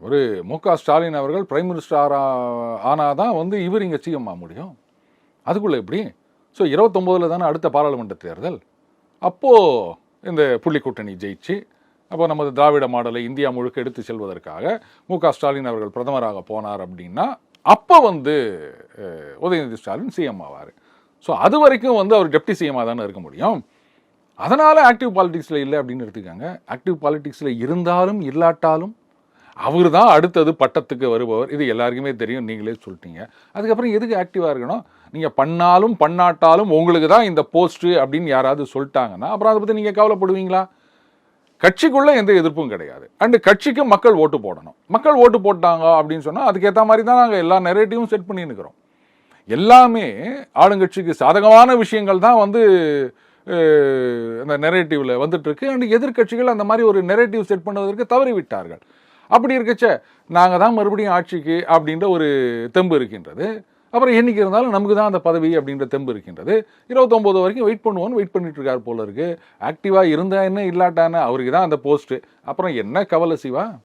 ஒரு மு.க. ஸ்டாலின் அவர்கள் prime minister ஆனாதான் இவர் இங்கே சிஎம் ஆக முடியும். அதுக்குள்ள எப்படி? ஸோ 29 தானே அடுத்த பாராளுமன்ற தேர்தல். அப்போது இந்த புள்ளி கூட்டணி ஜெயிச்சு அப்போ நமது திராவிட மாடலை இந்தியா முழுக்க எடுத்து செல்வதற்காக மு.க. ஸ்டாலின் அவர்கள் பிரதமராக போனார் அப்படின்னா அப்போ உதயநிதி ஸ்டாலின் சிஎம் ஆவார். ஸோ அது வரைக்கும் அவர் டெப்டி சிஎம்மாக தானே இருக்க முடியும். அதனால் ஆக்டிவ் பாலிடிக்ஸில் இல்லை அப்படின்னு எடுத்துக்காங்க. ஆக்டிவ் பாலிடிக்ஸில் இருந்தாலும் இல்லாட்டாலும் அவர் தான் அடுத்தது பட்டத்துக்கு வருபவர். இது எல்லாருக்குமே தெரியும், நீங்களே சொல்லிட்டீங்க. அதுக்கப்புறம் எதுக்கு ஆக்டிவாக இருக்கணும்? நீங்கள் பண்ணாலும் பண்ணாட்டாலும் உங்களுக்கு தான் இந்த போஸ்ட்டு அப்படின்னு யாராவது சொல்லிட்டாங்கன்னா அப்புறம் அதை பற்றி நீங்கள் கவலைப்படுவீங்களா? கட்சிக்குள்ளே எந்த எதிர்ப்பும் கிடையாது. அண்டு கட்சிக்கு மக்கள் ஓட்டு போடணும். மக்கள் ஓட்டு போட்டாங்க அப்படின்னு சொன்னால் அதுக்கேற்ற மாதிரி தான் நாங்கள் எல்லா நெரேட்டிவும் செட் பண்ணின்னு இருக்கிறோம். எல்லாமே ஆளுங்கட்சிக்கு சாதகமான விஷயங்கள் தான் அந்த நெரேட்டிவில் வந்துட்டு இருக்கு. அண்ட் எதிர்கட்சிகள் அந்த மாதிரி ஒரு நெரேட்டிவ் செட் பண்ணுவதற்கு தவறிவிட்டார்கள். அப்படி இருக்கச்ச நாங்கள் தான் மறுபடியும் ஆட்சிக்கு அப்படின்ற ஒரு தெம்பு இருக்கின்றது. அப்புறம் என்னைக்கு இருந்தாலும் நமக்கு தான் அந்த பதவி அப்படின்ற தெம்பு இருக்கின்றது. 29 வரைக்கும் வெயிட் பண்ணுவோன்னு வெயிட் பண்ணிட்டு இருக்காரு போல இருக்கு. ஆக்டிவாக இருந்தா என்ன இல்லாட்டான அவருக்கு தான் அந்த போஸ்ட்டு. அப்புறம் என்ன கவலை சிவா?